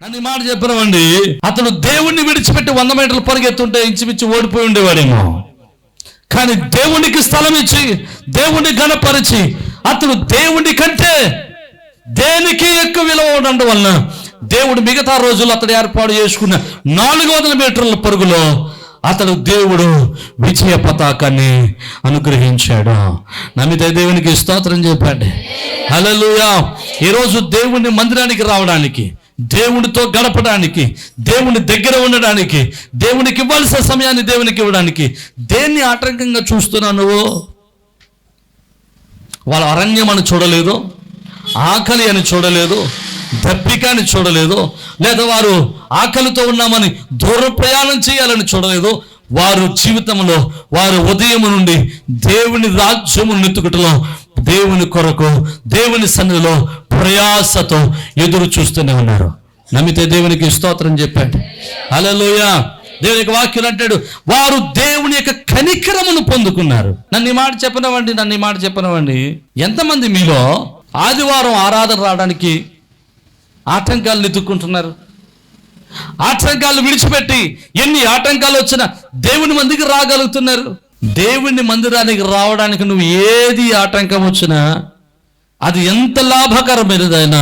నన్ను మాట చెప్పినవండి, అతడు దేవుణ్ణి విడిచిపెట్టి 100 మీటర్లు పరిగెత్తుంటే ఇంచుమించు ఓడిపోయి ఉండేవాడేమో. కానీ దేవునికి స్థలం ఇచ్చి దేవుణ్ణి ఘనపరిచి అతడు దేవుని కంటే దేనికి ఎక్కువ విలువ ఉండడం వలన దేవుడు మిగతా రోజుల్లో అతడు ఏర్పాటు చేసుకున్న 400 మీటర్ల పరుగులో అతడు దేవుడు విజయ పతాకాన్ని అనుగ్రహించాడు. నమ్మితే దేవునికి స్తోత్రం చెప్పండి. హల్లెలూయా. ఈరోజు దేవుని మందిరానికి రావడానికి, దేవునితో గడపడానికి, దేవుని దగ్గర ఉండడానికి, దేవునికి ఇవ్వాల్సిన సమయాన్ని దేవునికి ఇవ్వడానికి దేన్ని ఆటంకంగా చూస్తున్నావు నువ్వు? వాళ్ళ అరణ్యం అని చూడలేదు, ఆకలి అని చూడలేదు, దప్పిక అని చూడలేదు, లేదా వారు ఆకలితో ఉన్నామని దూర ప్రయాణం చేయాలని చూడలేదు. వారు జీవితంలో వారు ఉదయం నుండి దేవుని రాజ్యము నెత్తుకుటలో, దేవుని కొరకు, దేవుని సన్నిధిలో ప్రయాసతో ఎదురు చూస్తూనే ఉన్నారు. నమ్మితే దేవునికి స్తోత్రం చెప్పండి. హల్లెలూయా. దేవుని యొక్క వాక్యం అంటాడు, వారు దేవుని యొక్క కనికరమును పొందుకున్నారు. నన్ను ఈ మాట చెప్పనవండి. ఎంతమంది మీలో ఆదివారం ఆరాధన రావడానికి ఆటంకాలు ఎదుర్కొంటున్నారు? ఆటంకాలు విడిచిపెట్టి ఎన్ని ఆటంకాలు వచ్చినా దేవుని మందికి రాగలుగుతున్నారు. దేవుని మందిరానికి రావడానికి నువ్వు ఏది ఆటంకం వచ్చినా, అది ఎంత లాభకరమైనదైనా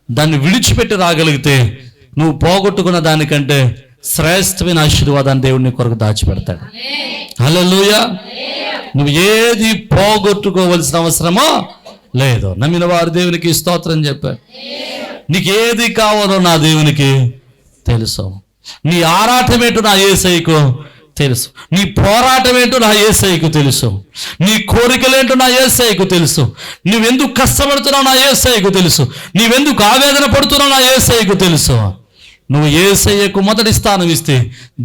దాన్ని విడిచిపెట్టి రాగలిగితే నువ్వు పోగొట్టుకున్న దానికంటే శ్రేష్టమైన ఆశీర్వాదాన్ని దేవుడిని కొరకు దాచిపెడతాడు. హల్లెలూయా. నువ్వు ఏది పోగొట్టుకోవలసిన అవసరమో లేదు. నమ్మిన వారు దేవునికి స్తోత్రం చెప్పారు. నీకు ఏది కావాలో నా దేవునికి తెలుసు. నీ ఆరాటం ఏంటో నా యేసయ్యకు తెలుసు. నీ పోరాటం ఏంటో నా యేసయ్యకు తెలుసు. నీ కోరికలేంటో నా యేసయ్యకు తెలుసు. నువ్వెందుకు కష్టపడుతున్నావు నా యేసయ్యకు తెలుసు. నీవెందుకు ఆవేదన పడుతున్నావు నా యేసయ్యకు తెలుసు. నువ్వు యేసయ్యకు మొదటి స్థానం ఇస్తే,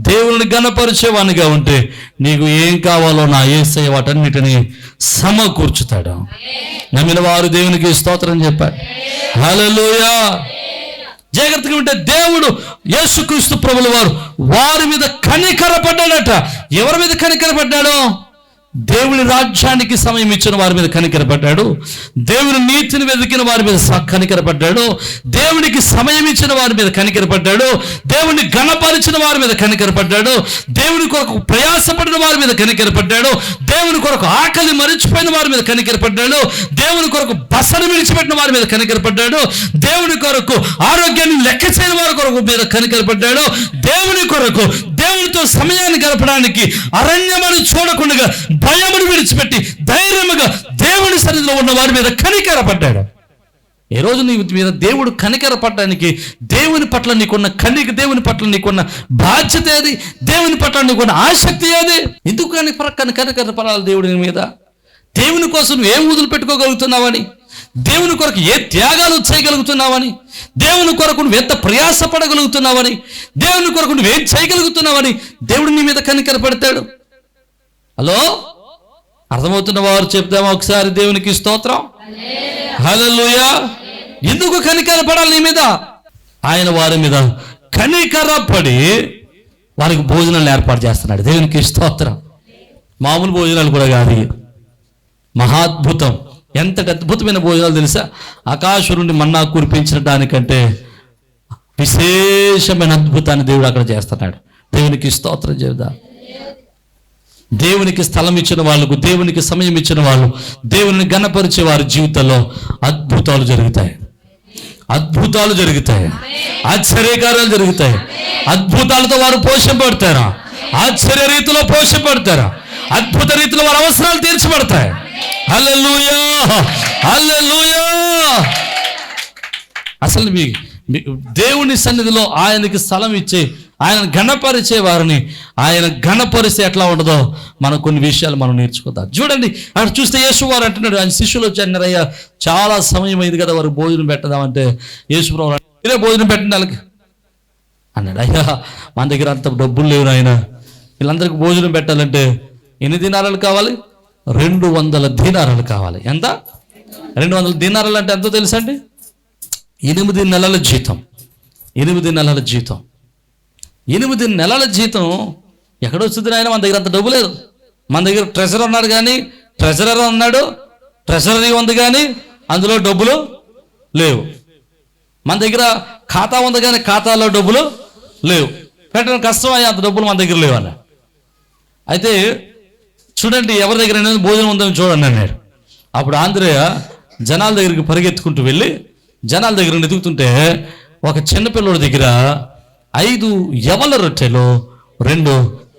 దేవుని ఘనపరిచేవానిగా ఉంటే, నీకు ఏం కావాలో నా యేసయ్య వాటన్నిటిని సమకూర్చుతాడు. నమ్మిన వారు దేవునికి స్తోత్రం చెప్పారు. హల్లెలూయా. జాగ్రత్తగా ఉంటే దేవుడు యేసుక్రీస్తు ప్రభుల వారి మీద కనికరపడ్డాడట. ఎవరి మీద కనికరపడ్డాడు? దేవుని రాజ్యానికి సమయం ఇచ్చిన వారి మీద కనికరపడ్డాడు. దేవుని నీతిని వెతికిన వారి మీద కనికరపడ్డాడు. దేవునికి సమయం ఇచ్చిన వారి మీద కనికరపడ్డాడు. దేవుని ఘనపరిచిన వారి మీద కనికరపడ్డాడు. దేవుని కొరకు ప్రయాసపడిన వారి మీద కనికరపడ్డాడు. దేవుని కొరకు ఆకలి మరిచిపోయిన వారి మీద కనికరపడ్డాడు. దేవుని కొరకు బసను విడిచిపెట్టిన వారి మీద కనికరపడ్డాడు. దేవుని కొరకు ఆరోగ్యాన్ని లెక్క చేయని వారి కొరకు మీద కనికరపడ్డాడు. దేవుని కొరకు దేవునితో సమయాన్ని గడపడానికి అరణ్యమని చూడకుండా భయమును విడిచిపెట్టి ధైర్యముగా దేవుని సన్నిధిలో ఉన్న వారి మీద కనికరపడ్డాడు. ఏ రోజు నీ మీద దేవుడు కనికరపడడానికి, దేవుని పట్ల నీకున్న దేవుని పట్ల నీకున్న బాధ్యత ఏది? దేవుని పట్ల నీకున్న ఆసక్తి ఏది? ఎందుకు కనికరపడాలి దేవుడి మీద? దేవుని కోసం ఏం వదిలిపెట్టుకోగలుగుతున్నావని, దేవుని కొరకు ఏ త్యాగాలు చేయగలుగుతున్నావని, దేవుని కొరకు నువ్వు ఎంత ప్రయాసపడగలుగుతున్నావని, దేవుని కొరకు నువ్వేం చేయగలుగుతున్నావని దేవుడు నీ మీద కనికరపడతాడు. హలో, అర్థమవుతున్న వారు చెప్తామా ఒకసారి? దేవునికి స్తోత్రం. హల్లెలూయా. ఎందుకు కనికరపడాలి నీ మీద? ఆయన వారి మీద కనికరపడి వారికి భోజనాలు ఏర్పాటు చేస్తున్నాడు. దేవునికి స్తోత్రం. మామూలు భోజనాలు కూడా కాదు, మహాద్భుతం. ఎంతటి అద్భుతమైన భోజనాలు తెలుసా? ఆకాశం నుండి మన్నా కురిపించిన దానికంటే విశేషమైన అద్భుతాన్ని దేవుడు అక్కడ చేస్తున్నాడు. దేవునికి స్తోత్రం చెబుదా. దేవునికి స్థలం ఇచ్చిన వాళ్ళకు, దేవునికి సమయం ఇచ్చిన వాళ్ళు, దేవుని ఘనపరిచే వారి జీవితంలో అద్భుతాలు జరుగుతాయి. అద్భుతాలు జరుగుతాయి. ఆశ్చర్యకార్యాలు జరుగుతాయి. అద్భుతాలతో వారు పోషింపబడతారా? ఆశ్చర్య రీతిలో పోషింపబడతారా? అద్భుత రీతిలో వారి అవసరాలు తీర్చబడతాయి. హల్లెలూయా. హల్లెలూయా. అసలు మీ దేవుని సన్నిధిలో ఆయనకి స్థలం ఇచ్చే, ఆయన ఘనపరిచే వారిని ఆయన ఘనపరిస్తే ఎట్లా ఉండదో మనం కొన్ని విషయాలు మనం నేర్చుకుందాం. చూడండి, అక్కడ చూస్తే యేసు వారు అంటున్నాడు, ఆయన శిష్యులు వచ్చి అన్నారయ్యా చాలా సమయం అయింది కదా వారు భోజనం పెట్టదామంటే, యేసు ప్రభు మీరే భోజనం పెట్టండి వాళ్ళకి అన్నాడు. అయ్యా మన దగ్గర అంత డబ్బులు లేవు ఆయన, వీళ్ళందరికీ భోజనం పెట్టాలంటే ఎన్ని దినారాలు కావాలి? 200 దీనారాలు కావాలి. ఎంత? 200 దీనారాలు అంటే ఎంతో తెలుసా అండి? 8 నెలల జీతం. 8 నెలల జీతం. 8 నెలల జీతం ఎక్కడొస్తుంది ఆయన? మన దగ్గర అంత డబ్బు లేదు. మన దగ్గర ట్రెజరర్ ఉన్నాడు, కానీ ట్రెజరీ ఉంది కానీ అందులో డబ్బులు లేవు. మన దగ్గర ఖాతా ఉంది కానీ ఖాతాలో డబ్బులు లేవు, పెట్టడం కష్టం అయ్యి అంత డబ్బులు మన దగ్గర లేవు అన్న. అయితే చూడండి, ఎవరి దగ్గర భోజనం ఉందని చూడండి అన్నాడు. అప్పుడు ఆంధ్రేయ జనాల దగ్గరికి పరిగెత్తుకుంటూ వెళ్ళి జనాల దగ్గర వెతుకుతుంటే ఒక చిన్నపిల్లడి దగ్గర 5 యవల రొట్టెలు 2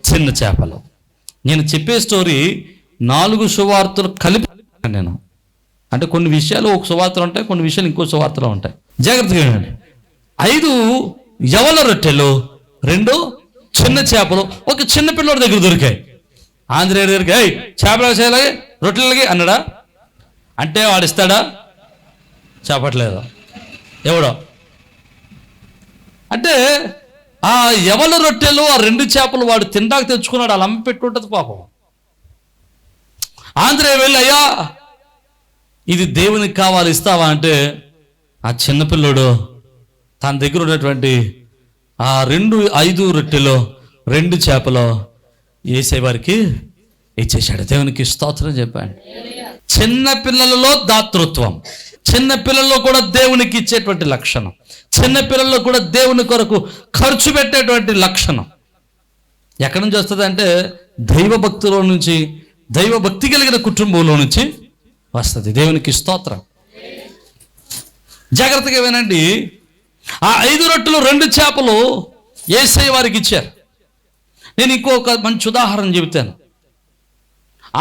చిన్న చేపలు. నేను చెప్పే స్టోరీ 4 సువార్తలు కలిపి నేను, అంటే కొన్ని విషయాలు ఒక సువార్తలు ఉంటాయి, కొన్ని విషయాలు ఇంకో సువార్తలు ఉంటాయి. జాగ్రత్తగా వినండి. 5 యవల రొట్టెలు 2 చిన్న చేపలు ఒక చిన్న పిల్లోడి దగ్గర దొరికాయి. ఆంధ్రేయ దగ్గరికి చేపలు చేయాలి రొట్టెలకి అన్నాడా? అంటే వాడు ఇస్తాడా? చెప్పట్లేదు ఎవడో. అంటే ఆ యవల రొట్టెలు ఆ 2 చేపలు వాడు తిండాక తెచ్చుకున్నాడు, అలా అమ్మి పెట్టుంటది పాపం. ఆంధ్రేయ వెళ్ళి, అయ్యా ఇది దేవునికి కావాలి, ఇస్తావా అంటే ఆ చిన్నపిల్లడు తన దగ్గర ఉన్నటువంటి ఆ 5 రొట్టెలు 2 చేపలు యేసేవారికి ఇచ్చేశాడు. దేవునికి స్తోత్రం చెప్పాడు. చిన్న పిల్లలలో దాతృత్వం, చిన్న పిల్లల్లో కూడా దేవునికి ఇచ్చేటువంటి లక్షణం, చిన్న పిల్లల్లో కూడా దేవుని కొరకు ఖర్చు పెట్టేటువంటి లక్షణం ఎక్కడి నుంచి వస్తుంది అంటే దైవభక్తిలో నుంచి, దైవభక్తి కలిగిన కుటుంబంలో నుంచి వస్తుంది. దేవునికి స్తోత్రం. జాగ్రత్తగా వినండి. ఆ 5 రొట్టెలు 2 చేపలు యేసయ్య వారికి ఇచ్చారు. నేను ఇంకొక మంచి ఉదాహరణ చెబుతాను.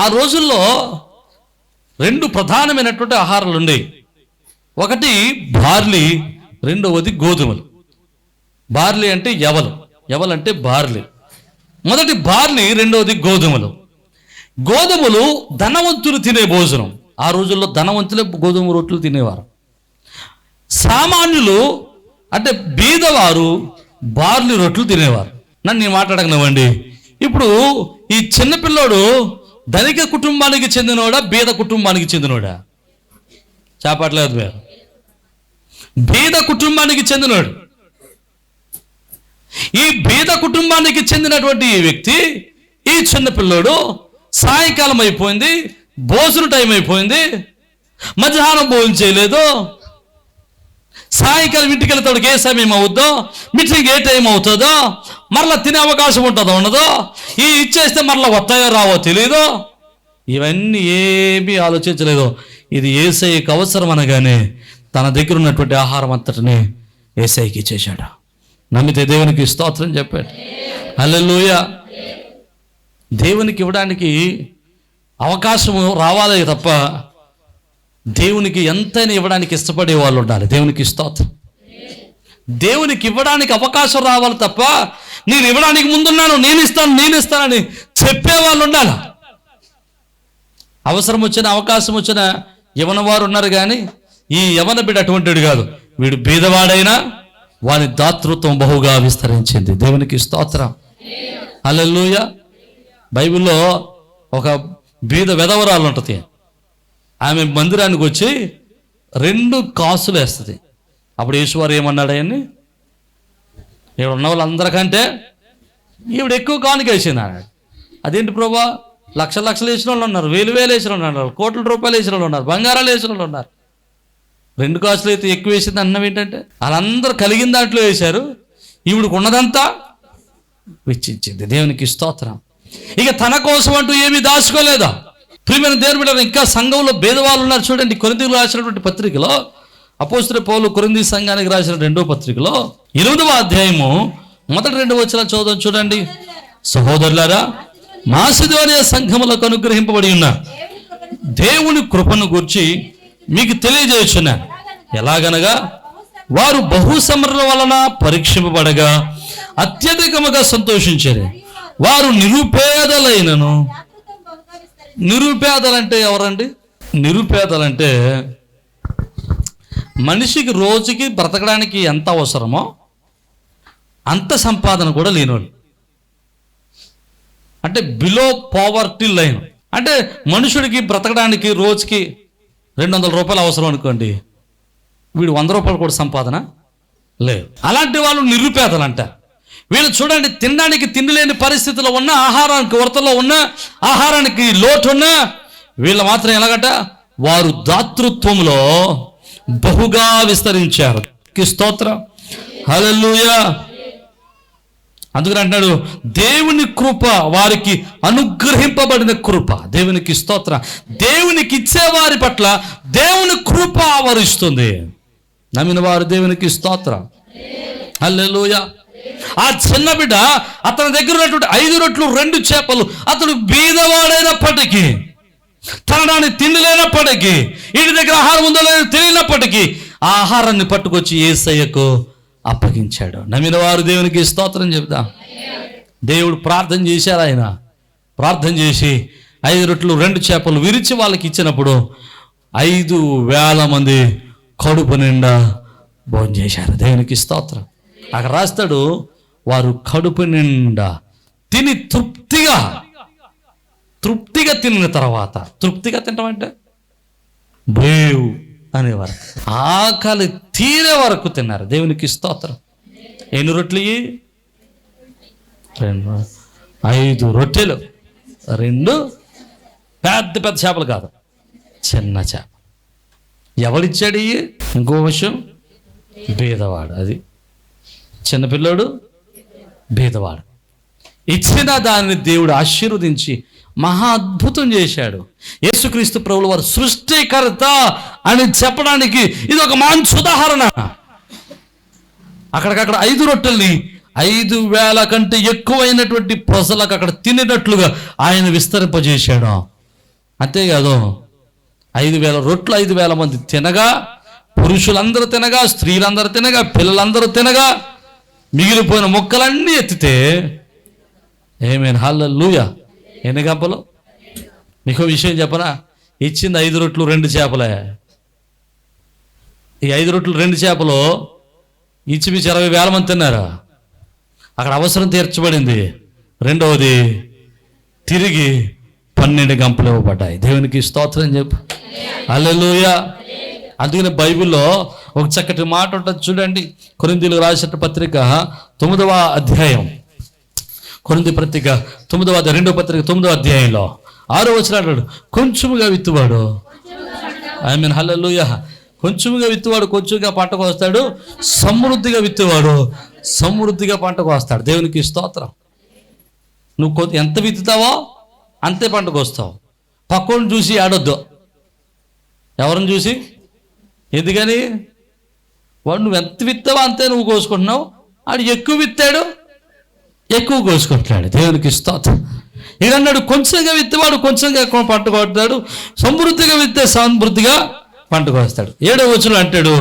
ఆ రోజుల్లో 2 ప్రధానమైనటువంటి ఆహారాలు ఉండేవి. ఒకటి బార్లీ, రెండవది గోధుమలు. బార్లీ అంటే యవలు, యవలు అంటే బార్లీ. మొదటి బార్లీ, రెండవది గోధుమలు. గోధుమలు ధనవంతులు తినే భోజనం. ఆ రోజుల్లో ధనవంతులే గోధుమ రొట్టెలు తినేవారు. సామాన్యులు అంటే బీదవారు బార్లీ రొట్టెలు తినేవారు. నన్ను మాట్లాడగలవండి. ఇప్పుడు ఈ చిన్నపిల్లోడు ధనిక కుటుంబానికి చెందినోడా బీద కుటుంబానికి చెందినోడా? చెప్పట్లేదు మీరు. బీద కుటుంబానికి చెందినోడు. ఈ బీద కుటుంబానికి చెందినటువంటి ఈ వ్యక్తి, ఈ చిన్నపిల్లోడు సాయంకాలం అయిపోయింది, భోజనం టైం అయిపోయింది, మధ్యాహ్నం భోజనం చేయలేదు, సాయంకాలం ఇంటికి వెళ్తాడికి ఏ సమయం అవుద్దో, మీటింగ్ ఏ టైం అవుతుందో, మరలా తినే అవకాశం ఉంటుందో ఉండదో, ఈ ఇచ్చేస్తే మరలా వస్తాయో రావో తెలియదు, ఇవన్నీ ఏమీ ఆలోచించలేదు. ఇది యేసయ్యకి అవసరం అనగానే తన దగ్గర ఉన్నటువంటి ఆహారం అంతటిని యేసయ్యకి ఇచ్చేశాడు. నమ్మితే దేవునికి స్తోత్రం చెప్పాడు. హల్లెలూయా. దేవునికి ఇవ్వడానికి అవకాశం రావాలి తప్ప దేవునికి ఎంతైనా ఇవ్వడానికి ఇష్టపడే వాళ్ళు ఉండాలి. దేవునికి స్తోత్రం. దేవునికి ఇవ్వడానికి అవకాశం రావాలి తప్ప నేను ఇవ్వడానికి ముందున్నాను, నేను ఇస్తానని చెప్పేవాళ్ళు ఉండాలి. అవసరం వచ్చిన అవకాశం వచ్చిన యవన వారు ఉన్నారు, కానీ ఈ యవన బిడ్డ అటువంటిది కాదు. వీడు బీదవాడైనా వాని దాతృత్వం బహుగా విస్తరించింది. దేవునికి స్తోత్రం. హల్లెలూయా. బైబిల్లో ఒక బీద వెధవరాలు ఉంటుంది. ఆమె మందిరానికి వచ్చి 2 కాసులు వేస్తుంది. అప్పుడు యేసువారు ఏమన్నాడు? ఆయన్ని ఇక్కడ ఉన్న వాళ్ళందరికంటే ఈవిడ ఎక్కువ కానుక వేసింది అన్నాడు. అదేంటి ప్రభా, లక్షలు వేసిన వాళ్ళు ఉన్నారు, వేలు వేసిన వాళ్ళు ఉన్నారు, కోట్ల రూపాయలు వేసిన వాళ్ళు ఉన్నారు, బంగారాలు వేసిన వాళ్ళు ఉన్నారు. 2 కాసులు అయితే ఎక్కువ వేసింది అన్నం ఏంటంటే వాళ్ళందరూ కలిగిన దాంట్లో వేశారు, ఈవిడికి ఉన్నదంతా వెచ్చించింది. దేవునికి స్తోత్రం. ఇక తన కోసం అంటూ ఏమీ దాచుకోలేదా? ప్రియమైన దేవుని బిడ్డలారా, ఇంకా సంఘంలో భేదవాళ్ళు ఉన్నారు. చూడండి, కొరింథీయులకు రాసినటువంటి పత్రికలో అపోస్తలుడైన పౌలు కొరింథీ సంఘానికి రాసిన 2వ పత్రికలో 8వ అధ్యాయము మొదటి 2 వచనాలు చదువుదాం. చూడండి. సహోదరులారా, మాసిదోనియ సంఘములకు అనుగ్రహింపబడి ఉన్న దేవుని కృపను గూర్చి మీకు తెలియజేయుచున్నాను. ఎలాగనగా వారు బహుశ్రమల వలన పరీక్షింపబడగా అత్యధికముగా సంతోషించారు. వారు నిరుపేదలైనను. నిరుపేదలంటే ఎవరండి? నిరుపేదలంటే మనిషికి రోజుకి బ్రతకడానికి ఎంత అవసరమో అంత సంపాదన కూడా లేనివాడు. అంటే బిలో పావర్టీ లైన్. అంటే మనుషుడికి బ్రతకడానికి రోజుకి 200 రూపాయలు అవసరం అనుకోండి, వీడు 100 రూపాయలు కూడా సంపాదన లేదు. అలాంటి వాళ్ళు నిరుపేదలు అంటారు. వీళ్ళు చూడండి, తినడానికి తిండి లేని పరిస్థితిలో ఉన్న, ఆహారానికి కొరతలో ఉన్న, ఆహారానికి లోటు ఉన్న వీళ్ళు మాత్రం ఎలాగట, వారు దాతృత్వంలో బహుగా విస్తరించారు. దేవునికి స్తోత్రం. హల్లెలూయా. అందుకని అంటున్నాడు, దేవుని కృప వారికి అనుగ్రహింపబడిన కృప. దేవునికి స్తోత్రం. దేవునికి ఇచ్చేవారి పట్ల దేవుని కృప ఆవరిస్తుంది. నమ్మిన వారు దేవునికి స్తోత్రం. హల్లెలూయా. ఆ చిన్న బిడ్డ, అతని దగ్గర ఉన్నటువంటి 5 రొట్టెలు 2 చేపలు, అతడు బీదవాడైనప్పటికీ, తినడానికి తిండి లేనప్పటికీ, ఇంటి దగ్గర ఆహారం ఉందో లేదో తెలియనప్పటికీ ఆ ఆహారాన్ని పట్టుకొచ్చి యేసయ్యకు అప్పగించాడు. నమ్మిన వారు దేవునికి స్తోత్రం చెప్దాం. దేవుడు ప్రార్థన చేశారు. ఆయన ప్రార్థన చేసి 5 రొట్టెలు 2 చేపలు విరిచి వాళ్ళకి ఇచ్చినప్పుడు 5,000 మంది కడుపు నిండా భోజనం చేశారు. దేవునికి స్తోత్రం. అక్కడ రాస్తాడు, వారు కడుపు నిండా తిని తృప్తిగా తిన్న తర్వాత, తృప్తిగా తింటామంటే బ్రేవ్ అనేవారు, ఆకలి తీరే వరకు తిన్నారు. దేవునికి స్తోత్రం. ఎన్ని రొట్టెలు? 5 రొట్టెలు 2 పెద్ద పెద్ద చేపలు కాదు, చిన్న చేప. ఎవరిచ్చాడు? ఇంకో విషయం, బీదవాడు. అది చిన్నపిల్లోడు, బీదవాడు. ఇచ్చిన దానిని దేవుడు ఆశీర్వదించి మహా అద్భుతం చేశాడు. యేసుక్రీస్తు ప్రభువు వారు సృష్టికర్త అని చెప్పడానికి ఇది ఒక మంచి ఉదాహరణ. అక్కడికక్కడ 5 రొట్టెల్ని 5,000 కంటే ఎక్కువైనటువంటి ప్రజలకు అక్కడ తినేటట్లుగా ఆయన విస్తరింపజేశాడు. అంతేకాదు, 5,000 రొట్టెలు 5,000 మంది తినగా, పురుషులందరూ తినగా, స్త్రీలందరూ తినగా, పిల్లలందరూ తినగా, మిగిలిపోయిన మొక్కలన్నీ ఎత్తితే ఆమేన్ హల్లెలూయా. ఎన్ని గంపలు? మీకు విషయం చెప్పనా? ఇచ్చింది 5 రొట్టెలు 2 చేపలే. ఈ 5 రొట్టెలు 2 చేపలు ఇచ్చిమిచ్చి 60,000 మంది తిన్నారు. అక్కడ అవసరం తీర్చబడింది. రెండవది, తిరిగి 12 గంపలు ఇవ్వబడ్డాయి. దేవునికి స్తోత్రం చెప్పు. హల్లెలూయా. అందుకని బైబిల్లో ఒక చక్కటి మాట ఉంటుంది చూడండి. కొరింథీయులకు రాసిన పత్రిక 9వ అధ్యాయం, కొరింథీ పత్రిక 9వ అధ్యాయం, 2వ పత్రిక 9వ అధ్యాయంలో 6వ వచనం అంటాడు, కొంచెముగా విత్తువాడు, ఆమేన్ హల్లెలూయా, కొంచెముగా విత్తువాడు కొంచెంగా పంటకు వస్తాడు, సమృద్ధిగా విత్తువాడు సమృద్ధిగా పంటకు వస్తాడు. దేవునికి స్తోత్రం. నువ్వు ఎంత విత్తుతావో అంతే పంటకు వస్తావు. పక్కను చూసి ఆడొద్దు. ఎవరిని చూసి? ఎందుకని? వాడు నువ్వు ఎంత విత్తావో అంతే నువ్వు కోసుకుంటున్నావు, ఆడు ఎక్కువ విత్తాడు ఎక్కువ కోసుకుంటున్నాడు. దేవునికి స్తోత్రం. ఈడన్నాడు, కొంచెంగా విత్తేవాడు కొంచెంగా పంట కొడతాడు, సమృద్ధిగా విత్తే సమృద్ధిగా పంటకు వస్తాడు. 7వ వచనం అంటాడు,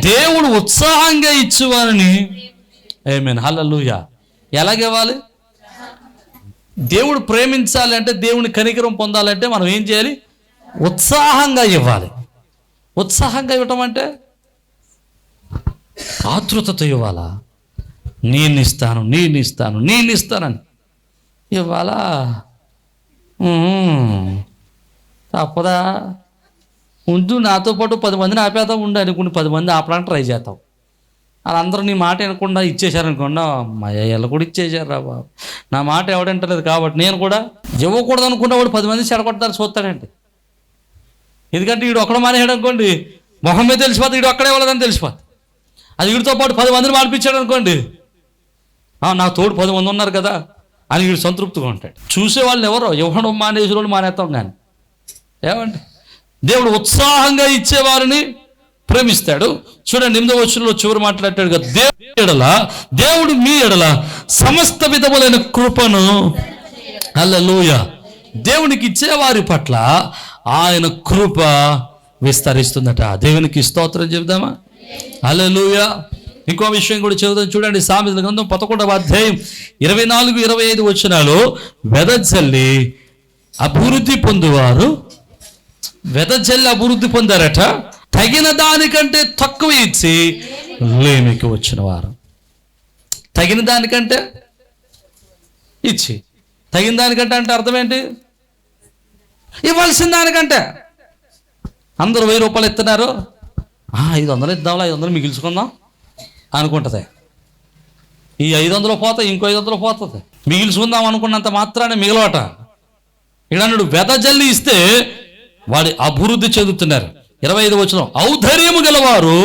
దేవుడు ఉత్సాహంగా ఇచ్చేవారిని, ఆమేన్ హల్లెలూయా. ఎలాగివ్వాలి? దేవుడు ప్రేమించాలి అంటే, దేవుని కనికరం పొందాలంటే మనం ఏం చేయాలి? ఉత్సాహంగా ఇవ్వాలి. ఉత్సాహంగా ఇవ్వటం అంటే ఆతృతతో ఇవ్వాలా? నేను ఇస్తానని ఇవ్వాలా? తప్పదా? ఉండు, నాతో పాటు 10 మందిని ఆపేద్దాం ఉండు అనుకుని 10 మంది ఆపడానికి ట్రై చేస్తాం. వాళ్ళందరూ నీ మాట వినకుండా ఇచ్చేశారనుకోండి, వీళ్ళు కూడా ఇచ్చేసారు రా బాబు, నా మాట ఎవడంటలేదు కాబట్టి నేను కూడా ఇవ్వకూడదు అనుకున్నా వాడు 10 మంది చెడగొడతారు చూస్తాడండి. ఎందుకంటే వీడు ఒక్కడ మానేసాడు అనుకోండి, మొహం మీద తెలిసిపోతుంది, వీడు ఒక్కడే ఇవ్వలేదని తెలిసిపోతుంది. అది వీడితో పాటు 10 మందిని మానిపించాడు అనుకోండి, నా తోడు 10 మంది ఉన్నారు కదా అని వీడు సంతృప్తిగా ఉంటాడు. చూసేవాళ్ళని ఎవరో ఇవ్వడం మానేసిన వాళ్ళు మానేస్తాం. కానీ ఏమండి, దేవుడు ఉత్సాహంగా ఇచ్చేవారిని ప్రేమిస్తాడు. చూడండి 8వ వచనంలో చివరి మాట్లాడాడు కదా, దేవుడు మీ ఎడల సమస్త విధములైన కృపను, హల్లెలూయా, దేవునికి ఇచ్చేవారి పట్ల ఆయన కృప విస్తరిస్తుందట. దేవునికి స్తోత్రం చెబుదామా? హల్లెలూయా. ఇంకో విషయం కూడా చదువుతాం చూడండి. సామెతల గ్రంథం 11వ అధ్యాయం 24-25 వచనాలు, వెదజల్లి అభివృద్ధి పొందారట, తగిన దానికంటే తక్కువ ఇచ్చి లేమికి వచ్చిన వారు. తగిన దానికంటే ఇచ్చి, తగిన దానికంటే అంటే అర్థం ఏంటి? ఇవ్వాల్సిన దానికంటే. అందరూ 1000 రూపాయలు ఇస్తున్నారు, 500 ఇద్దాంలా, 500 మిగిల్చుకుందాం అనుకుంటుంది. ఈ 500 పోతాయి, ఇంకో 500 పోతుంది. మిగిల్చుకుందాం అనుకున్నంత మాత్రాన్ని మిగలవట. ఇడన్నాడు, వెదజల్లి ఇస్తే వాడి అభివృద్ధి చెందుతున్నారు. 25వ వచనం, ఔదార్యము గలవారు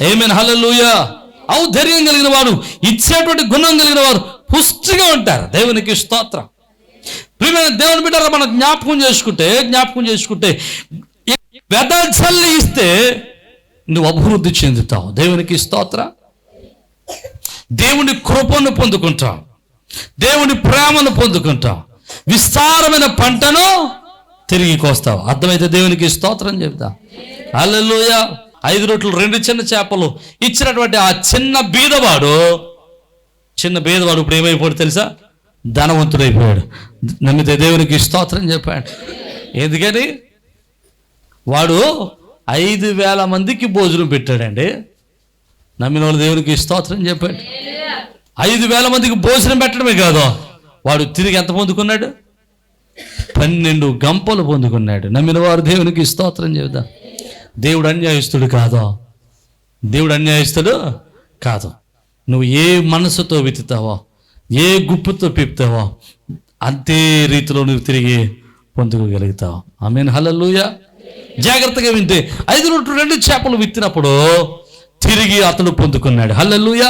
ఆమేన్, హల్లెలూయా. ఔదార్యం కలిగిన వారు, ఇచ్చేటువంటి గుణం కలిగిన వారు పుష్టిగా ఉంటారు. దేవునికి స్తోత్రం. ప్రియమైన దేవుని బిడ్డలారా, మనం జ్ఞాపకం చేసుకుంటే వెదజల్లి ఇస్తే నువ్వు అభివృద్ధి చెందుతావు. దేవునికి స్తోత్రం. దేవుని కృపను పొందుకుంటావు, దేవుని ప్రేమను పొందుకుంటావు, విస్తారమైన పంటను తిరిగి కోస్తావు. అర్థమైతే దేవునికి స్తోత్రం చెప్తా. హల్లెలూయా. 5 రొట్టెలు 2 చిన్న చేపలు ఇచ్చినటువంటి ఆ చిన్న బీదవాడు ఇప్పుడు ఏమైపోయాడు తెలుసా? ధనవంతుడైపోయాడు. నమ్మితే దేవునికి స్తోత్రం చెప్పాడు. ఎందుకని? వాడు 5,000 మందికి భోజనం పెట్టాడండి. నమ్మిన వాళ్ళు దేవునికి స్తోత్రం చెప్పాడు. 5,000 మందికి భోజనం పెట్టడమే కాదు, వాడు తిరిగి ఎంత పొందుకున్నాడు? 12 గంపలు పొందుకున్నాడు. నమ్మిన వారు దేవునికి స్తోత్రం చెబుదా. దేవుడు అన్యాయస్తుడు కాదు. నువ్వు ఏ మనసుతో విత్తుతావో, ఏ గుప్పుతో పిప్తావో, అంతే రీతిలో నువ్వు తిరిగి పొందుకోగలుగుతావు. ఆమేన్, హల్లెలూయా. జాగ్రత్తగా వింటే 5 రొట్టెలు 2 చేపలు విత్తినప్పుడు తిరిగి అతడు పొందుకున్నాడు. హల్లెలూయా.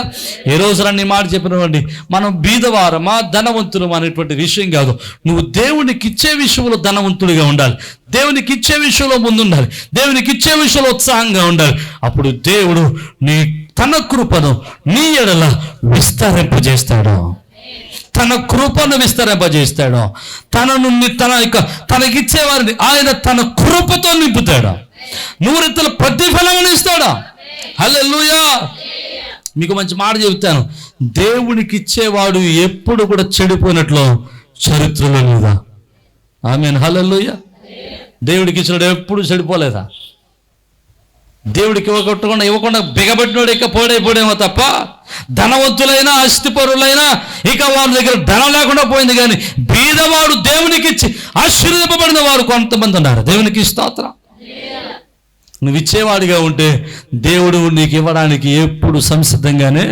ఏ రోజు నీ మాట చెప్పినవ్వండి, మనం బీదవారమా ధనవంతులమా అనేటువంటి విషయం కాదు. నువ్వు దేవునికి ఇచ్చే విషయంలో ధనవంతుడిగా ఉండాలి, దేవునికి ఇచ్చే విషయంలో ముందుండాలి, దేవునికి ఇచ్చే విషయంలో ఉత్సాహంగా ఉండాలి. అప్పుడు దేవుడు తన కృపను నీ ఎడల విస్తరింపజేస్తాడు. తనకిచ్చే వారిని ఆయన తన కృపతో నింపుతాడు. 100 రెత్తల ప్రతిఫలం ఇస్తాడు. హల్లెలూయా. మీకు మంచి మాట చెబుతాను, దేవునికి ఇచ్చేవాడు ఎప్పుడు కూడా చెడిపోయినట్లు చరిత్రలో లేదా? ఆమేన్, హల్లెలూయా. దేవుడికి ఇచ్చినాడు ఎప్పుడు చెడిపోలేదా? దేవుడికి ఇవ్వకుండా బిగబెట్టినోడు ఇక పోడైపోడేమో తప్ప, ధనవంతులైనా ఆస్తిపరులైనా ఇక వాళ్ళ దగ్గర ధనం లేకుండా పోయింది. కానీ బీదవాడు దేవునికి ఇచ్చి ఆశీర్వదింపబడిన వారు కొంతమంది ఉన్నారు. దేవునికి స్తోత్రం. నువ్వు ఇచ్చేవాడిగా ఉంటే దేవుడు నీకు ఇవ్వడానికి ఎప్పుడు సంసిద్ధంగానే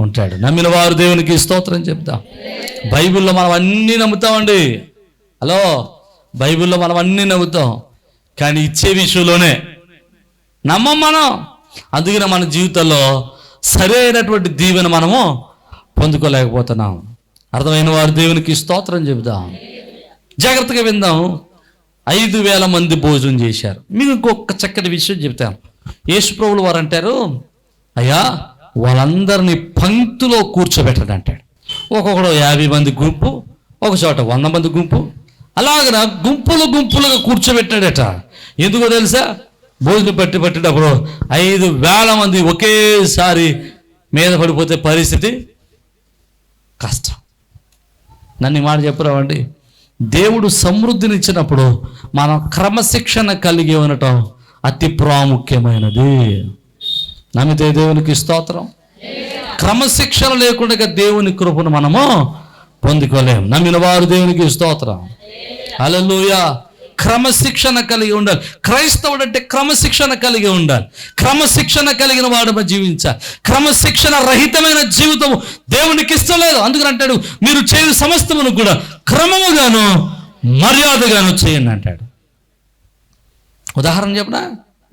ఉంటాడు. నమ్మిన వారు దేవునికి స్తోత్రం చెప్తాం. బైబిల్లో మనం అన్నీ నమ్ముతామండి. హలో, బైబిల్లో మనం అన్నీ నమ్ముతాం, కానీ ఇచ్చే విషయంలోనే నమ్మం మనం. అందుకనే మన జీవితంలో సరైనటువంటి దీవెన మనము పొందుకోలేకపోతున్నాం. అర్థమైన వారు దేవునికి స్తోత్రం చెబుదాం. జాగ్రత్తగా విందాం. 5,000 మంది భోజనం చేశారు. మీకు ఇంకొక చక్కటి విషయం చెప్తాను. యేసు ప్రభువులు వారు అంటారు, అయ్యా వాళ్ళందరినీ పంక్తిలో కూర్చోబెట్టండి అంటాడు. ఒక్కొక్కడు 50 మంది గుంపు, ఒక చోట 100 మంది గుంపు, అలాగన గుంపులుగా కూర్చోబెట్టాడట. ఎందుకో తెలుసా? భోజనం పట్టినప్పుడు 5,000 మంది ఒకేసారి మీద పడిపోతే పరిస్థితి కష్టం. నన్ను మాట చెప్పరావండి. దేవుడు సమృద్ధిని ఇచ్చినప్పుడు మనం క్రమశిక్షణ కలిగి ఉండటం అతి ప్రాముఖ్యమైనది. నమ్మితే దేవునికి స్తోత్రం. క్రమశిక్షణ లేకుండా దేవుని కృపను మనము పొందుకోలేం. నమ్మిన వారు దేవునికి స్తోత్రం. హల్లెలూయా. క్రమశిక్షణ కలిగి ఉండాలి. క్రైస్తవుడు అంటే క్రమశిక్షణ కలిగి ఉండాలి. క్రమశిక్షణ కలిగిన వాడు జీవించాలి. క్రమశిక్షణ రహితమైన జీవితం దేవునికి ఇష్టం లేదు. అందుకని అంటాడు, మీరు చేయు సమస్తమును కూడా క్రమముగాను మర్యాదగాను చేయండి అంటాడు. ఉదాహరణ చెప్పనా?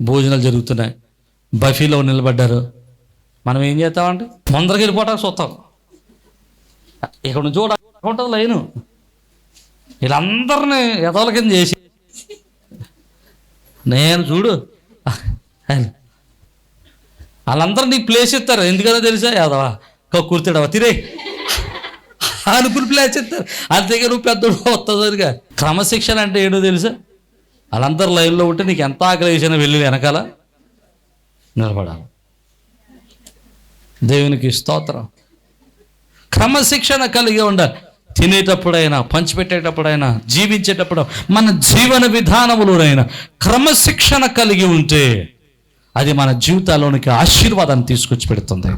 భోజనాలు జరుగుతున్నాయి, బఫీలో నిలబడ్డారు. మనం ఏం చేస్తామంటే ముందరికి వెళ్ళిపోవటానికి చూస్తాం. ఇక్కడ నుంచి చూడాలి లైను, వీళ్ళందరినీ ఎదవల కింద చేసి నేను చూడు వాళ్ళందరూ నీకు ప్లేస్ ఇస్తారు. ఎందుకనో తెలుసా? యాదవా కుర్తాడవా తిరే అనుకుని ప్లేస్ ఇస్తారు. అంతేగా నువ్వు పెద్దోడు వస్తుందిగా. క్రమశిక్షణ అంటే ఏంటో తెలుసా? వాళ్ళందరూ లైన్లో ఉంటే నీకు ఎంత ఆకలి వేసినా వెళ్ళి వెనకాల నిలబడాలి. దేవునికి స్తోత్రం. క్రమశిక్షణ కలిగి ఉండాలి. తినేటప్పుడైనా, పంచిపెట్టేటప్పుడైనా, జీవించేటప్పుడు, మన జీవన విధానములోనైనా క్రమశిక్షణ కలిగి ఉంటే అది మన జీవితాల్లోనికి ఆశీర్వాదాన్ని తీసుకొచ్చి పెడుతుంది.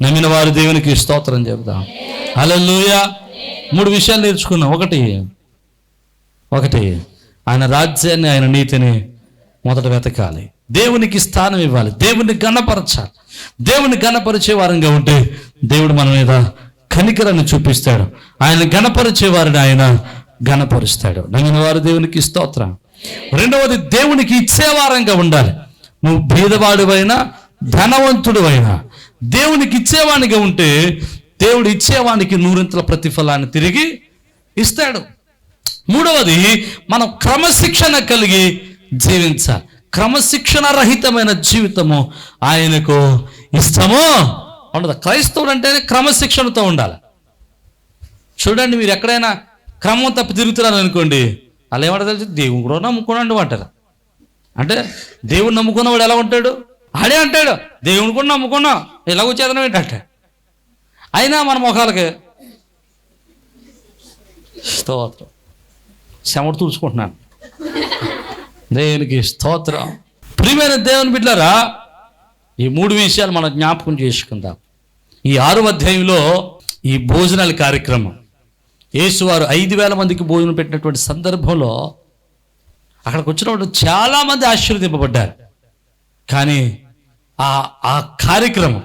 నమ్మిన వారు దేవునికి స్తోత్రం చెబుదాం. హల్లెలూయా. 3 విషయాలు నేర్చుకున్నాం. ఒకటి ఆయన రాజ్యాన్ని, ఆయన నీతిని మొదట వెతకాలి. దేవునికి స్థానం ఇవ్వాలి. దేవుని గణపరచాలి. దేవుని గణపరిచే వారంగా ఉంటే దేవుడు మన మీద కనికరాన్ని చూపిస్తాడు. ఆయన గణపరిచే వారిని ఆయన గణపరుస్తాడు. నమ్మిన వారు దేవునికి స్తోత్రం. రెండవది, దేవునికి ఇచ్చేవారంగా ఉండాలి. నువ్వు బీదవాడివైనా ధనవంతుడు అయినా దేవునికి ఇచ్చేవానిగా ఉంటే దేవుడు ఇచ్చేవానికి 100 ప్రతిఫలాన్ని తిరిగి ఇస్తాడు. మూడవది, మనం క్రమశిక్షణ కలిగి జీవించాలి. క్రమశిక్షణ రహితమైన జీవితము ఆయనకు ఇష్టమో ఉండదు. క్రైస్తవుడు అంటేనే క్రమశిక్షణతో ఉండాలి. చూడండి, మీరు ఎక్కడైనా క్రమం తప్పి తిరుగుతున్నారు అనుకోండి, అలా ఏమంటారు తెలుసు, దేవుడు కూడా నమ్ముకున్నాడు అంటారు. అంటే దేవుడు నమ్ముకున్నవాడు ఎలా ఉంటాడు? ఆడే అంటాడు, దేవుని కూడా నమ్ముకున్నాం, ఎలాగో చేతనం ఏంటంటే. అయినా మన ముఖాలకి స్తోత్రం, చెమట తుడుచుకుంటున్నాను. దేవునికి స్తోత్రం. ప్రియమైన దేవుని బిడ్డలారా, ఈ 3 విషయాలు మనం జ్ఞాపకం చేసుకుందాం. ఈ 6వ అధ్యాయంలో ఈ భోజనాల కార్యక్రమం, యేసువారు 5,000 మందికి భోజనం పెట్టినటువంటి సందర్భంలో అక్కడికి వచ్చినప్పుడు చాలామంది ఆశీర్వదింపబడ్డారు. కానీ ఆ కార్యక్రమం,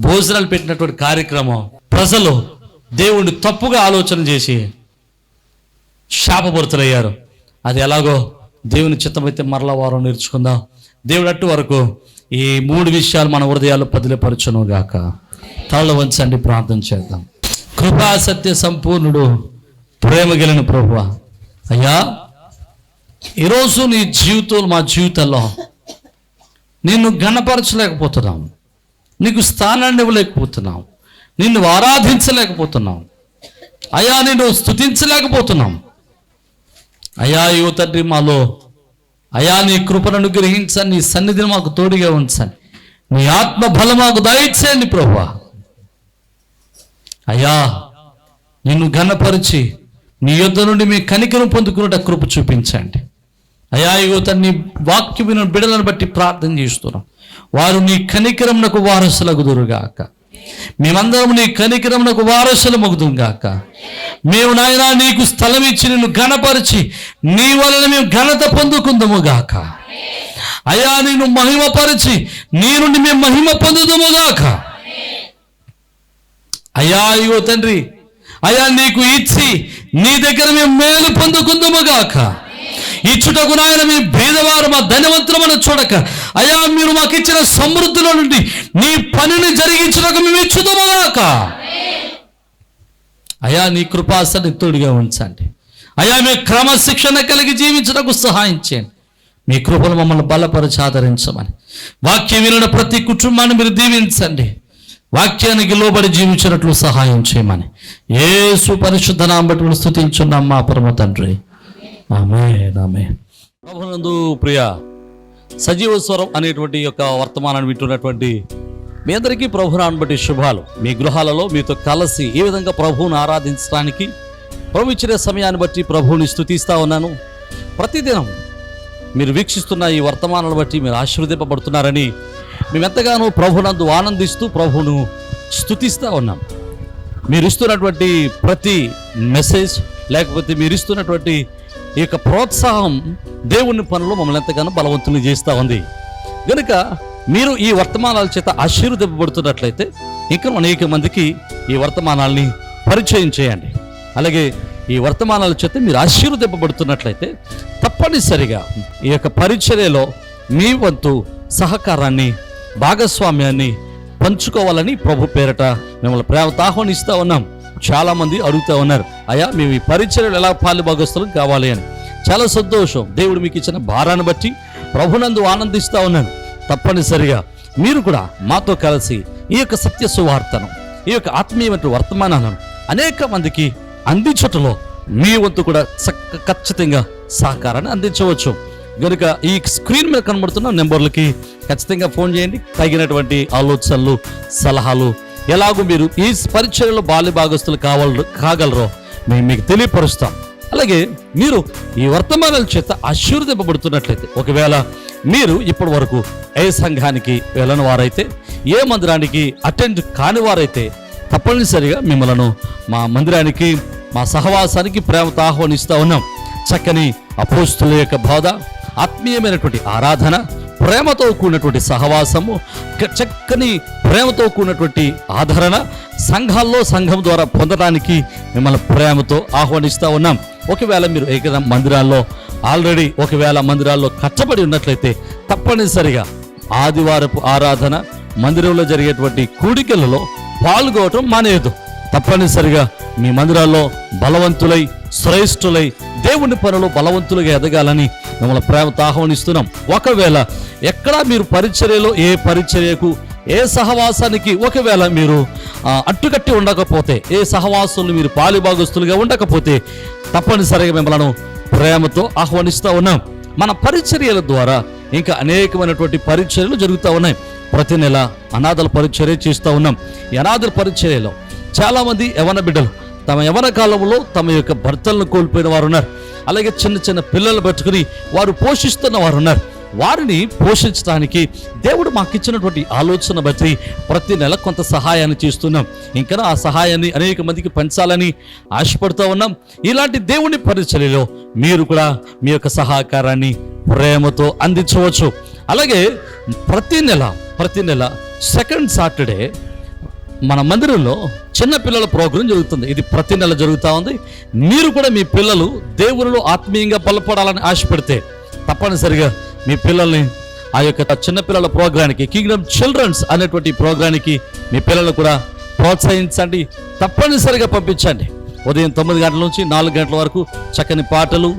భోజనాలు పెట్టినటువంటి కార్యక్రమం, ప్రజలు దేవుణ్ణి తప్పుగా ఆలోచన చేసి శాపభరితులయ్యారు. అది ఎలాగో దేవుని చిత్తమైతే మరలా వారం నేర్చుకుందాం. దేవుడు అట్టు వరకు ఈ 3 విషయాలు మన హృదయాలు పదిలపరచును గాక. తల వంచండి, ప్రార్థన చేద్దాం. కృపా సత్య సంపూర్ణుడు, ప్రేమ కలిగిన ప్రభువా, అయ్యా, ఈరోజు నీ జీవితంలో, మా జీవితంలో నిన్ను ఘనపరచలేకపోతున్నాం, నీకు స్థానాన్ని ఇవ్వలేకపోతున్నాం, నిన్ను ఆరాధించలేకపోతున్నాం, అయ్యా, నిన్ను స్తుతించలేకపోతున్నాం. అయ్యా యువ తండ్రి, మాలో అయ్యా నీ కృపను అనుగ్రహించండి, నీ సన్నిధిని మాకు తోడుగా ఉంచండి, నీ ఆత్మ బలం మాకు దయచేయండి ప్రభువా. అయ్యా, నిన్ను ఘనపరిచి నీ యొద్ద నుండి మీ కనికరం పొందుకున్నట కృప చూపించండి. అయ్యా యువ తండ్రి, వాక్యం విన్న బిడ్డలను బట్టి ప్రార్థన చేస్తున్నాం, వారు నీ కనికరమునకు వారసులగుదురుగాక. మేమందరం నీ కనికరమునకు వారసులమగుదుగాక. మేము నాయనా నీకు స్థలం ఇచ్చి నిన్ను ఘనపరిచి నీ వలన మేము ఘనత పొందుకుందాము గాక. అయ్యా, నిన్ను మహిమపరిచి నీ నుండి మేము మహిమ పొందుదాము గాక. అయ్యా యువ తండ్రి, అయ్యా నీకు ఇచ్చి నీ దగ్గర మేము మేలు పొందుకుందాము గాక. ఇచ్చుటకు నాయన మీ భేదవారు మా ధనవంతులమని చూడక, అయ్యా మీరు మాకు ఇచ్చిన సమృద్ధిలో నుండి నీ పనిని జరిగించుటకు మేము ఇచ్చుదాముగాక. అయ్యా నీ కృపాసని తోడుగా ఉంచండి. అయ్యా మీ క్రమశిక్షణ కలిగి జీవించుటకు సహాయం చేయండి. మీ కృపను మమ్మల్ని బలపరిచి ఆదరించమని, వాక్యం వినిన ప్రతి కుటుంబాన్ని మీరు దీవించండి. వాక్యానికి లోబడి జీవించినట్లు సహాయం చేయమని యేసు పరిశుద్ధ నామమున బట్టి స్తుతించున్నాం మా పరమ తండ్రి. ఆమేన్, ఆమేన్. ప్రభునందు ప్రియ సజీవ స్వరం అనేటువంటి యొక్క వర్తమానాన్ని వింటున్నటువంటి మీ అందరికీ ప్రభునాన్ని బట్టి శుభాలు. మీ గృహాలలో మీతో కలిసి ఈ విధంగా ప్రభువును ఆరాధించడానికి ప్రభు ఇచ్చిన సమయాన్ని బట్టి ప్రభువుని స్తుతిస్తూ ఉన్నాను. ప్రతిదినం మీరు వీక్షిస్తున్న ఈ వర్తమానాలను బట్టి మీరు ఆశీర్వదింపబడుతున్నారని మేమెంతగానో ప్రభునందు ఆనందిస్తూ ప్రభువును స్తుతిస్తూ ఉన్నాం. మీరు ఇస్తున్నటువంటి ప్రతి మెసేజ్, లేకపోతే మీరు ఇస్తున్నటువంటి ఈ యొక్క ప్రోత్సాహం దేవుని పనులు మమ్మల్ని ఎంతగానో బలవంతులు చేస్తూ ఉంది. కనుక మీరు ఈ వర్తమానాల చేత ఆశీర్వదింపబడుతున్నట్లయితే ఇంకా అనేక మందికి ఈ వర్తమానాల్ని పరిచయం చేయండి. అలాగే ఈ వర్తమానాల చేత మీరు ఆశీర్వదింపబడుతున్నట్లయితే తప్పనిసరిగా ఈ యొక్క పరిచర్యలో మీ వంతు సహకారాన్ని, భాగస్వామ్యాన్ని పంచుకోవాలని ప్రభు పేరట మిమ్మల్ని ప్రేమతో ఆహ్వానిస్తూ ఉన్నాం. చాలా మంది అడుగుతూ ఉన్నారు, అయ్యా మేము ఈ పరిచర్యలు ఎలా పాలు భాగస్తులు కావాలి అని. చాలా సంతోషం. దేవుడు మీకు ఇచ్చిన భారాన్ని బట్టి ప్రభునందు ఆనందిస్తూ ఉన్నాను. తప్పనిసరిగా మీరు కూడా మాతో కలిసి ఈ యొక్క సత్య సువార్తను, ఈ యొక్క ఆత్మీయమైన వర్తమానాలను అనేక మందికి అందించటంలో మీ వంతు కూడా ఖచ్చితంగా సహకారాన్ని అందించవచ్చు. కనుక ఈ స్క్రీన్ మీద కనబడుతున్న నెంబర్లకి ఖచ్చితంగా ఫోన్ చేయండి. తగినటువంటి ఆలోచనలు, సలహాలు, ఎలాగో మీరు ఈ పరిచర్యలో బాల్య భాగస్తులు కాగలరో మేము మీకు తెలియపరుస్తాం. అలాగే మీరు ఈ వర్తమానాల చేత ఆశీర్వదింపబడుతున్నట్లయితే, ఒకవేళ మీరు ఇప్పటి వరకు ఏ సంఘానికి వెళ్ళని వారైతే, ఏ మందిరానికి అటెండ్ కాని వారైతే తప్పనిసరిగా మిమ్మల్ని మా మందిరానికి, మా సహవాసానికి ప్రేమతో ఆహ్వానిస్తూ ఉన్నాం. చక్కని అపోస్తుల యొక్క బోధ, ఆత్మీయమైనటువంటి ఆరాధన, ప్రేమతో కూడినటువంటి సహవాసము, చక్కని ప్రేమతో కూడినటువంటి ఆదరణ సంఘం ద్వారా పొందడానికి మిమ్మల్ని ప్రేమతో ఆహ్వానిస్తూ ఉన్నాం. ఒకవేళ మీరు ఏకైనా మందిరాల్లో ఆల్రెడీ మందిరాల్లో కట్టబడి ఉన్నట్లయితే తప్పనిసరిగా ఆదివారపు ఆరాధన మందిరంలో జరిగేటువంటి కూడికలలో పాల్గొనటం మానేయదు. తప్పనిసరిగా మీ మందిరాల్లో బలవంతులై, శ్రేష్ఠులై, దేవుని పనులు బలవంతులుగా ఎదగాలని మిమ్మల్ని ప్రేమతో ఆహ్వానిస్తున్నాం. ఒకవేళ ఎక్కడా మీరు పరిచర్యలో ఏ పరిచర్యకు, ఏ సహవాసానికి ఒకవేళ మీరు అట్టుకట్టి ఉండకపోతే, ఏ సహవాసంలో మీరు పాలిభాగస్తులుగా ఉండకపోతే తప్పనిసరిగా మిమ్మల్ని ప్రేమతో ఆహ్వానిస్తూ ఉన్నాం. మన పరిచర్యల ద్వారా ఇంకా అనేకమైనటువంటి పరిచర్యలు జరుగుతూ ఉన్నాయి. ప్రతి నెల అనాథల పరిచర్య చేస్తూ ఉన్నాం. ఈ అనాథల పరిచర్యలో చాలామంది యవన బిడ్డలు తమ యవన కాలంలో తమ యొక్క భర్తలను కోల్పోయిన వారు ఉన్నారు. అలాగే చిన్న చిన్న పిల్లలు పెట్టుకుని వారు పోషిస్తున్న వారు ఉన్నారు. వారిని పోషించడానికి దేవుడు మాకు ఇచ్చినటువంటి ఆలోచన బట్టి ప్రతి నెల కొంత సహాయాన్ని చేస్తున్నాం. ఇంకా ఆ సహాయాన్ని అనేక మందికి పంచాలని ఆశపడుతూ ఉన్నాం. ఇలాంటి దేవుని పరిచర్యలో మీరు కూడా మీ యొక్క సహకారాన్ని ప్రేమతో అందించవచ్చు. అలాగే ప్రతి నెల సెకండ్ సాటర్డే మన మందిరంలో చిన్న పిల్లల ప్రోగ్రాం జరుగుతుంది. ఇది ప్రతి నెల జరుగుతూ ఉంది. మీరు కూడా మీ పిల్లలు దేవునిలో ఆత్మీయంగా బలపడాలని ఆశపడితే తప్పనిసరిగా మీ పిల్లల్ని ఆ యొక్క చిన్నపిల్లల ప్రోగ్రానికి, కింగ్డమ్ చిల్డ్రన్స్ అనేటువంటి ప్రోగ్రానికి మీ పిల్లలు కూడా ప్రోత్సహించండి. తప్పనిసరిగా పంపించండి. ఉదయం 9 గంటల నుంచి 4 గంటల వరకు చక్కని పాటలు,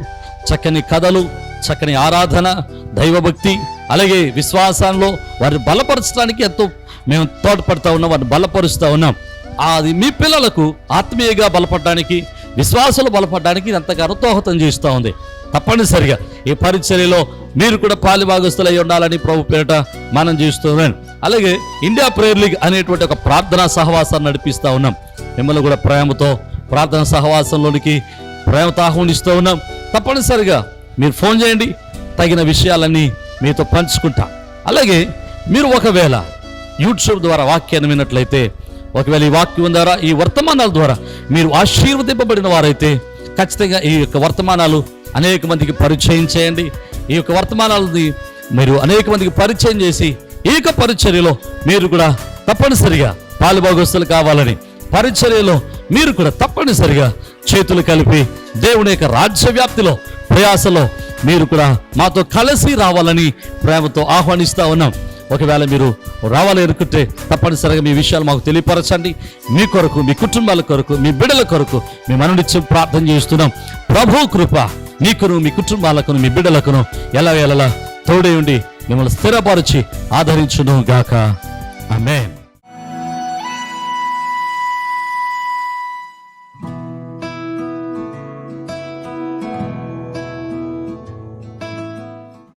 చక్కని కథలు, చక్కని ఆరాధన, దైవభక్తి, అలాగే విశ్వాసంలో వారిని బలపరచడానికి ఎంతో మేము తోడ్పడుతూ ఉన్నాం, వారిని బలపరుస్తూ ఉన్నాం. అది మీ పిల్లలకు ఆత్మీయంగా బలపడడానికి, విశ్వాసాలు బలపడడానికి ఎంతగానో దోహదం చేస్తూ ఉంది. తప్పనిసరిగా ఈ పరిచర్యలో మీరు కూడా పాలిభాగస్తులై ఉండాలని ప్రభు పేరిట మనం చేస్తున్నాం. అలాగే ఇండియా ప్రేయర్ లీగ్ అనేటువంటి ఒక ప్రార్థనా సహవాసాన్ని నడిపిస్తూ ఉన్నాం. మిమ్మల్ని కూడా ప్రేమతో ప్రార్థనా సహవాసంలోనికి ప్రేమతో ఆహ్వానిస్తూ ఉన్నాం. తప్పనిసరిగా మీరు ఫోన్ చేయండి, తగిన విషయాలన్నీ మీతో పంచుకుంటా. అలాగే మీరు ఒకవేళ యూట్యూబ్ ద్వారా వాక్యాన్ని విన్నట్లయితే, ఒకవేళ ఈ వాక్యం ద్వారా, ఈ వర్తమానాల ద్వారా మీరు ఆశీర్వదింపబడిన వారైతే ఖచ్చితంగా ఈ యొక్క వర్తమానాలు అనేక మందికి పరిచయం చేయండి. ఈ యొక్క వర్తమానాలని మీరు అనేక మందికి పరిచయం చేసి ఈ యొక్క పరిచర్యలో మీరు కూడా తప్పనిసరిగా పాలుభాగస్తులు కావాలని, పరిచర్యలో మీరు కూడా తప్పనిసరిగా చేతులు కలిపి దేవుని యొక్క రాజ్య వ్యాప్తిలో ప్రయాసలో మీరు కూడా మాతో కలిసి రావాలని ప్రేమతో ఆహ్వానిస్తూ ఉన్నాం. ఒకవేళ మీరు రావాలి అనుకుంటే తప్పనిసరిగా మీ విషయాలు మాకు తెలియపరచండి. మీ కొరకు, మీ కుటుంబాల కొరకు, మీ బిడ్డల కొరకు మేము అనునిత్యం ప్రార్థన చేస్తున్నాం. ప్రభు కృప మీకును, మీ కుటుంబాలకును, మీ బిడ్డలకును ఎలా తోడే ఉండి మిమ్మల్ని స్థిరపరిచి ఆదరించును గాక. ఆమేన్.